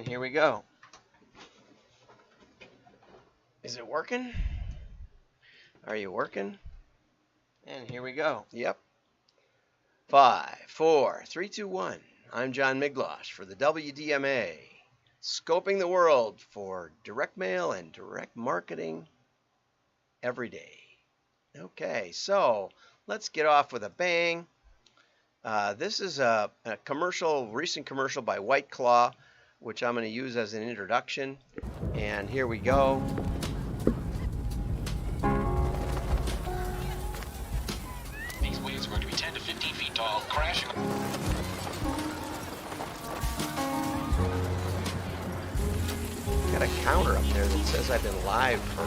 And here we go. Is it working? Are you working? And here we go. Yep. 5, 4, 3, 2, 1. I'm John Miglosh for the WDMA, scoping the world for direct mail and direct marketing every day. Okay, so let's get off with a bang. This is a recent commercial by White Claw, which I'm going to use as an introduction. And here we go. These waves are going to be 10 to 15 feet tall, crashing. Got a counter up there that says I've been live for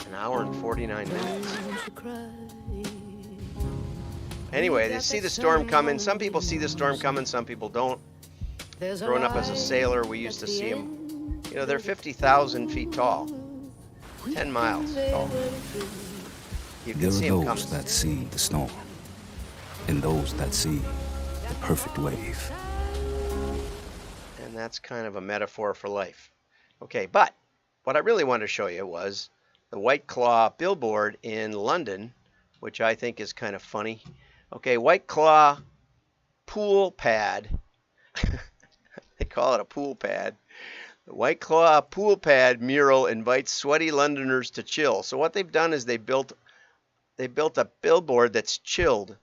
an hour and 49 minutes. Anyway, they see the storm coming. Some people see the storm coming, some people don't. Growing up as a sailor, we used to see them. You know, they're 50,000 feet tall, 10 miles tall. You can see them coming. There are those that see the storm, and those that see the perfect wave. And that's kind of a metaphor for life. Okay, but what I really wanted to show you was the White Claw billboard in London, which I think is kind of funny. Okay, White Claw pool pad. They call it a pool pad. The White Claw pool pad mural invites sweaty Londoners to chill. So what they've done is they built a billboard that's chilled.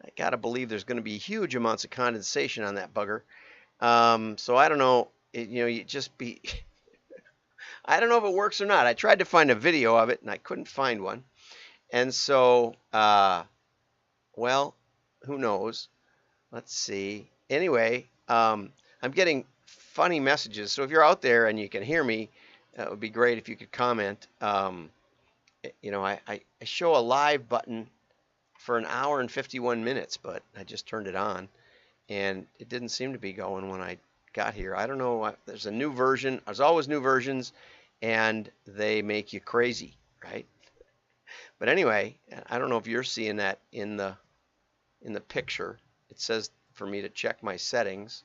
I gotta believe there's going to be huge amounts of condensation on that bugger. So I don't know. I don't know if it works or not. I tried to find a video of it and I couldn't find one. And so, well, who knows? Let's see. Anyway, I'm getting funny messages. So if you're out there and you can hear me, it would be great if you could comment. You know, I show a live button for an hour and 51 minutes, but I just turned it on and it didn't seem to be going when I got here. I don't know. There's a new version. There's always new versions and they make you crazy, right? But anyway, I don't know if you're seeing that in the picture. It says for me to check my settings.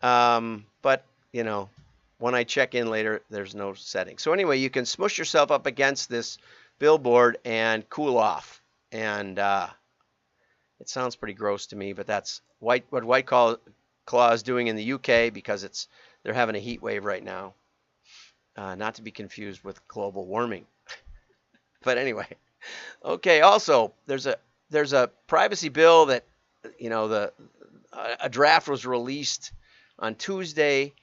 But, you know, when I check in later, there's no settings. So anyway, you can smush yourself up against this billboard and cool off. And it sounds pretty gross to me, but that's what White Claw is doing in the UK because they're having a heat wave right now. Not to be confused with global warming. But anyway, okay. Also, there's a privacy bill that, you know, a draft was released on Tuesday,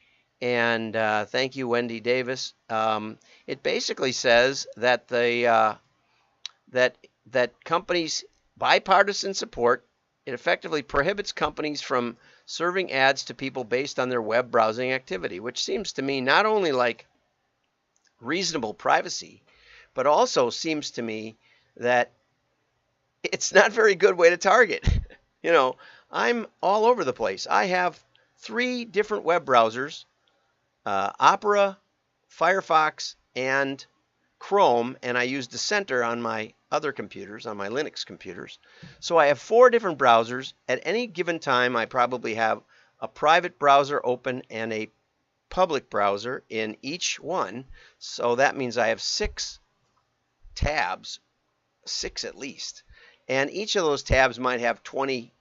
and thank you, Wendy Davis. It basically says that that companies bipartisan support. It effectively prohibits companies from serving ads to people based on their web browsing activity, which seems to me not only like reasonable privacy, but also seems to me that it's not a very good way to target. You know, I'm all over the place. I have 3 different web browsers, Opera, Firefox, and Chrome, and I use Dissenter on my other computers, on my Linux computers. So I have 4 different browsers. At any given time, I probably have a private browser open and a public browser in each one. So that means I have 6 tabs, 6 at least. And each of those tabs might have 20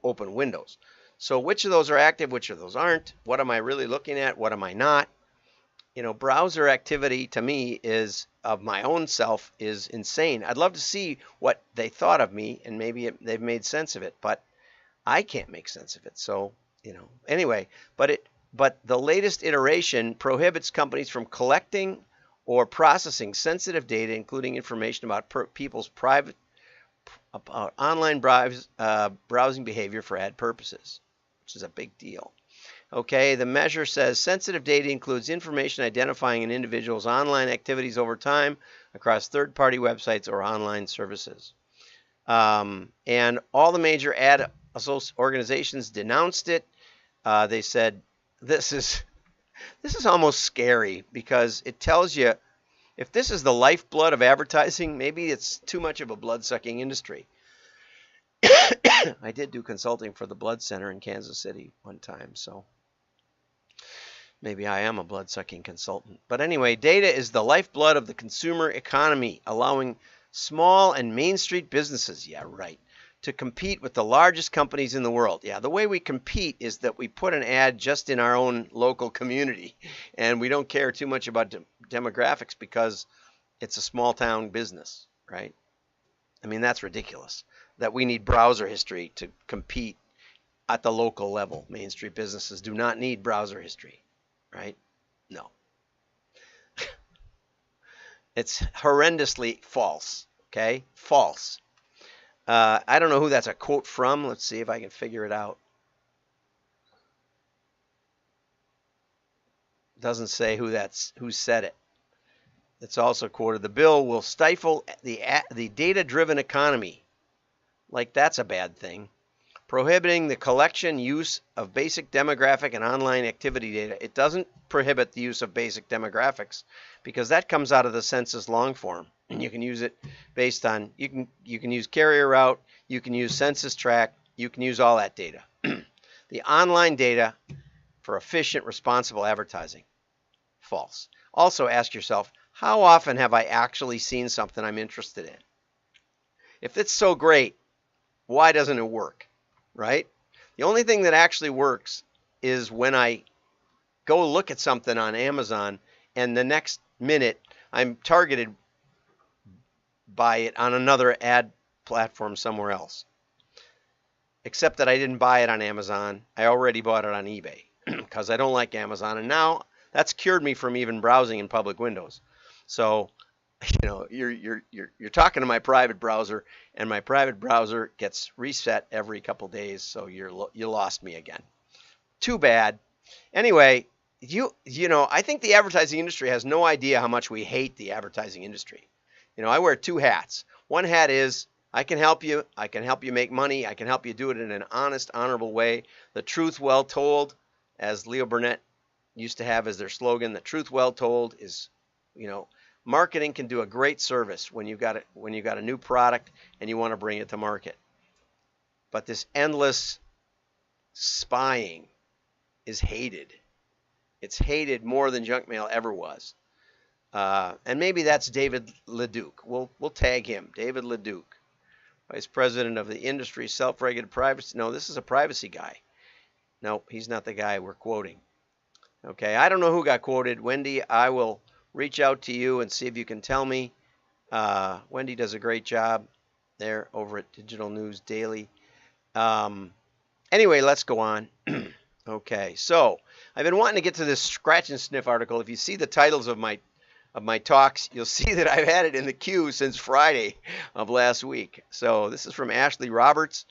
open windows. So which of those are active, which of those aren't? What am I really looking at? What am I not? You know, browser activity to me is, of my own self, is insane. I'd love to see what they thought of me, and maybe they've made sense of it, but I can't make sense of it. So, you know, anyway, but the latest iteration prohibits companies from collecting or processing sensitive data, including information about people's private online browsing behavior for ad purposes, which is a big deal. Okay, the measure says sensitive data includes information identifying an individual's online activities over time across third-party websites or online services. And all the major ad organizations denounced it. They said this is almost scary because it tells you if this is the lifeblood of advertising, maybe it's too much of a blood-sucking industry. I did do consulting for the blood center in Kansas City one time, so maybe I am a blood-sucking consultant. But anyway, data is the lifeblood of the consumer economy, allowing small and Main Street businesses, yeah, right, to compete with the largest companies in the world. Yeah, the way we compete is that we put an ad just in our own local community, and we don't care too much about demographics because it's a small town business, right? I mean, that's ridiculous that we need browser history to compete at the local level. Main Street businesses do not need browser history, right? No. It's horrendously false, okay? False. I don't know who that's a quote from. Let's see if I can figure it out. Doesn't say who said it. It's also quoted, the bill will stifle the data-driven economy. Like that's a bad thing. Prohibiting the collection, use of basic demographic and online activity data. It doesn't prohibit the use of basic demographics because that comes out of the census long form. And you can use it based on, you can use carrier route, you can use census tract, you can use all that data. The online data for efficient, responsible advertising. False. Also ask yourself, how often have I actually seen something I'm interested in? If it's so great, why doesn't it work? Right? The only thing that actually works is when I go look at something on Amazon and the next minute I'm targeted by it on another ad platform somewhere else. Except that I didn't buy it on Amazon. I already bought it on eBay because I don't like Amazon. And now that's cured me from even browsing in public windows. So, you know, you're talking to my private browser, and my private browser gets reset every couple days, so you lost me again. Too bad. Anyway, you know, I think the advertising industry has no idea how much we hate the advertising industry. You know, I wear two hats. One hat is I can help you. I can help you make money. I can help you do it in an honest, honorable way. The truth well told, as Leo Burnett used to have as their slogan, the truth well told is, you know, marketing can do a great service when you've got a new product and you want to bring it to market. But this endless spying is hated. It's hated more than junk mail ever was. And maybe that's David Leduc. We'll tag him, David Leduc, Vice President of the Industry Self-Regulated Privacy. No, this is a privacy guy. No, he's not the guy we're quoting. Okay, I don't know who got quoted. Wendy, I will reach out to you and see if you can tell me. Wendy does a great job there over at Digital News Daily. Anyway, let's go on. Okay, so I've been wanting to get to this scratch and sniff article. If you see the titles of my talks, you'll see that I've had it in the queue since Friday of last week. So this is from Ashley Roberts.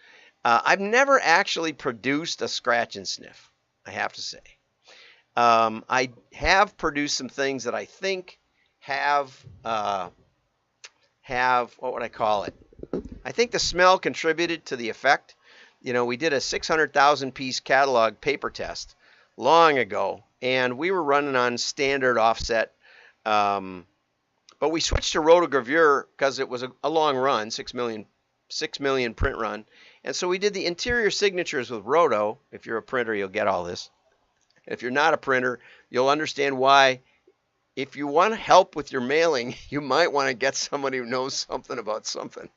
I've never actually produced a scratch and sniff, I have to say. I have produced some things that I think have what would I call it? I think the smell contributed to the effect. You know, we did a 600,000 piece catalog paper test long ago, and we were running on standard offset. But we switched to rotogravure because it was a long run, 6 million print run. And so we did the interior signatures with roto. If you're a printer, you'll get all this. If you're not a printer, you'll understand why. If you want help with your mailing, you might want to get somebody who knows something about something.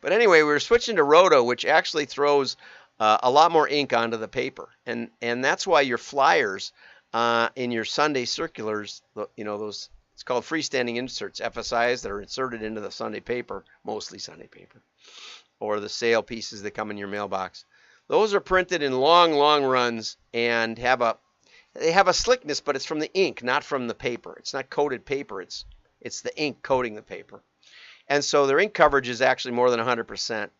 But anyway, we were switching to roto, which actually throws a lot more ink onto the paper. And that's why your flyers in your Sunday circulars, you know, those, it's called freestanding inserts, FSIs, that are inserted into the Sunday paper, mostly Sunday paper, or the sale pieces that come in your mailbox. Those are printed in long, long runs and they have a slickness, but it's from the ink, not from the paper. It's not coated paper. It's the ink coating the paper. And so their ink coverage is actually more than 100%.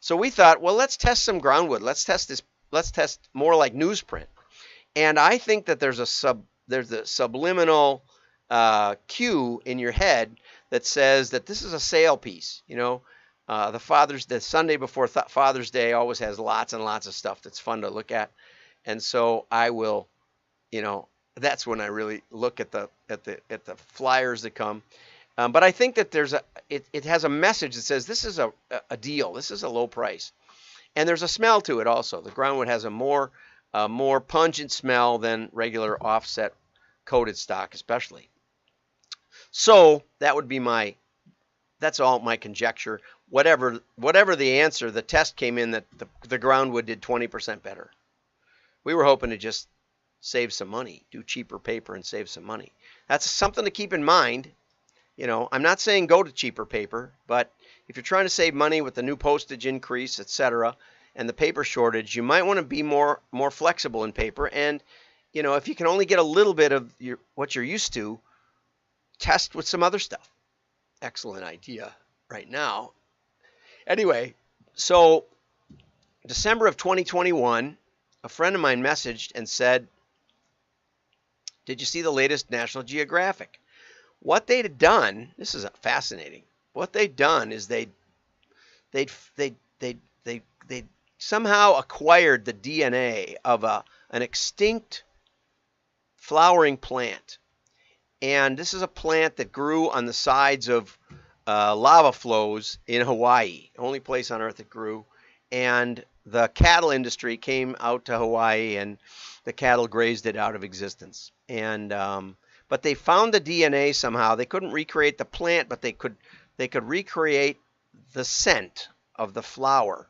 So we thought, well, let's test some groundwood. Let's test more like newsprint. And I think that there's a subliminal cue in your head that says that this is a sale piece. You know, the Sunday before Father's Day always has lots and lots of stuff that's fun to look at. And so I will, you know, that's when I really look at the flyers that come. But I think that it has a message that says this is a deal. This is a low price. And there's a smell to it also. The groundwood has a more pungent smell than regular offset coated stock, especially. So that would be that's all my conjecture. Whatever the answer, the test came in that the groundwood did 20% better. We were hoping to just save some money, do cheaper paper and save some money. That's something to keep in mind. I'm not saying go to cheaper paper, but if you're trying to save money with the new postage increase, etc., and the paper shortage, you might want to be more flexible in paper. And if you can only get a little bit of what you're used to, test with some other stuff. Excellent idea right now. Anyway, so December of 2021, a friend of mine messaged and said, "Did you see the latest National Geographic?" What they'd have done, this is fascinating. What they'd done is they somehow acquired the DNA of an extinct flowering plant. And this is a plant that grew on the sides of lava flows in Hawaii, only place on earth it grew. And the cattle industry came out to Hawaii, and the cattle grazed it out of existence. And but they found the DNA somehow. They couldn't recreate the plant, but they could recreate the scent of the flower,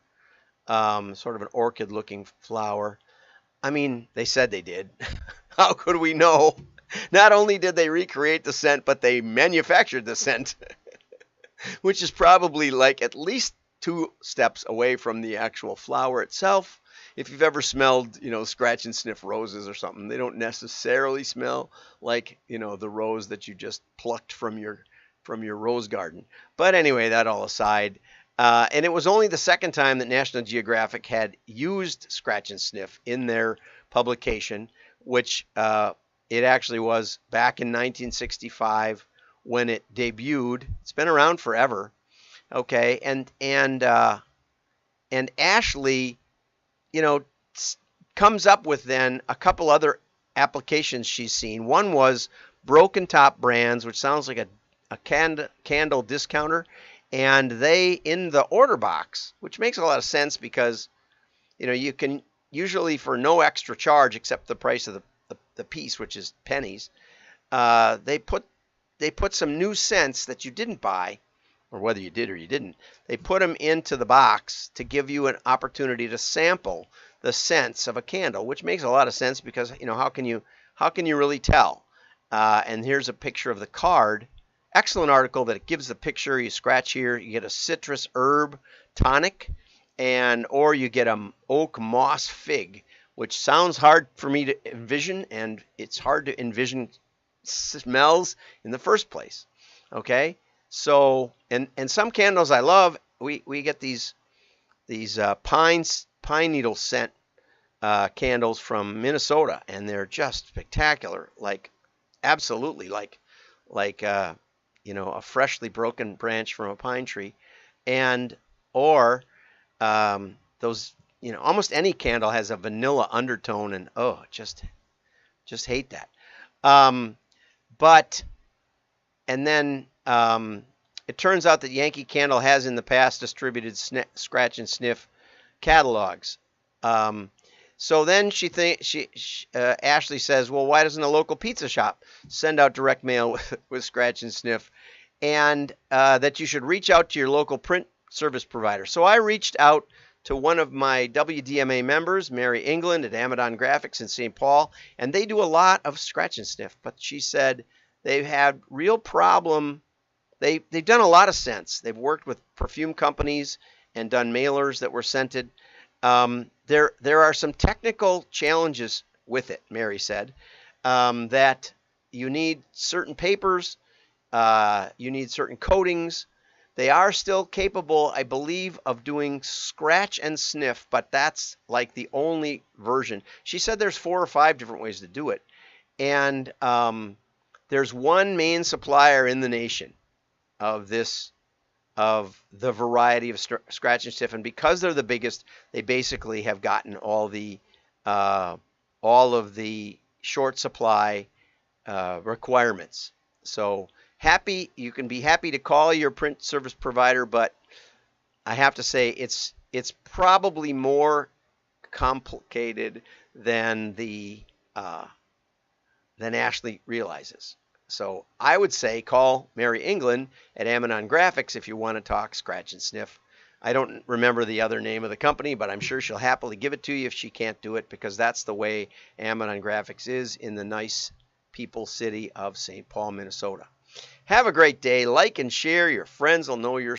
sort of an orchid-looking flower. I mean, they said they did. How could we know? Not only did they recreate the scent, but they manufactured the scent, which is probably like at least 2 steps away from the actual flower itself. If you've ever smelled, scratch and sniff roses or something, they don't necessarily smell like, the rose that you just plucked from your rose garden. But anyway, that all aside, and it was only the second time that National Geographic had used scratch and sniff in their publication, which it actually was back in 1965 when it debuted. It's been around forever. Okay, and Ashley, comes up with then a couple other applications she's seen. One was Broken Top Brands, which sounds like a candle discounter, and they, in the order box, which makes a lot of sense because, you can usually, for no extra charge except the price of the piece, which is pennies, they put some new scents that you didn't buy, or whether you did or you didn't. They put them into the box to give you an opportunity to sample the scents of a candle, which makes a lot of sense because, how can you really tell? And here's a picture of the card. Excellent article that it gives the picture. You scratch here, you get a citrus herb tonic, or you get a oak moss fig, which sounds hard for me to envision, and it's hard to envision smells in the first place. Okay, so and some candles I love. We get these pine needle scent candles from Minnesota, and they're just spectacular. Like absolutely like a freshly broken branch from a pine tree, or those. Almost any candle has a vanilla undertone, and just hate that. And then it turns out that Yankee Candle has in the past distributed scratch and sniff catalogs. So then Ashley says, well, why doesn't a local pizza shop send out direct mail with scratch and sniff, and that you should reach out to your local print service provider. So I reached out to one of my WDMA members, Mary England at Amadon Graphics in St. Paul, and they do a lot of scratch and sniff, but she said they've had real problem. They've done a lot of scents. They've worked with perfume companies and done mailers that were scented. There are some technical challenges with it, Mary said, that you need certain papers, you need certain coatings. They are still capable, I believe, of doing scratch and sniff, but that's like the only version. She said there's 4 or 5 different ways to do it. And there's one main supplier in the nation of the variety of scratch and sniff. And because they're the biggest, they basically have gotten all of the short supply requirements. So you can be happy to call your print service provider, but I have to say it's it's probably more complicated than than Ashley realizes. So I would say call Mary England at Ammonon Graphics if you want to talk scratch and sniff. I don't remember the other name of the company, but I'm sure she'll happily give it to you if she can't do it, because that's the way Ammonon Graphics is in the nice people city of St. Paul, Minnesota. Have a great day. Like and share. Your friends will know you're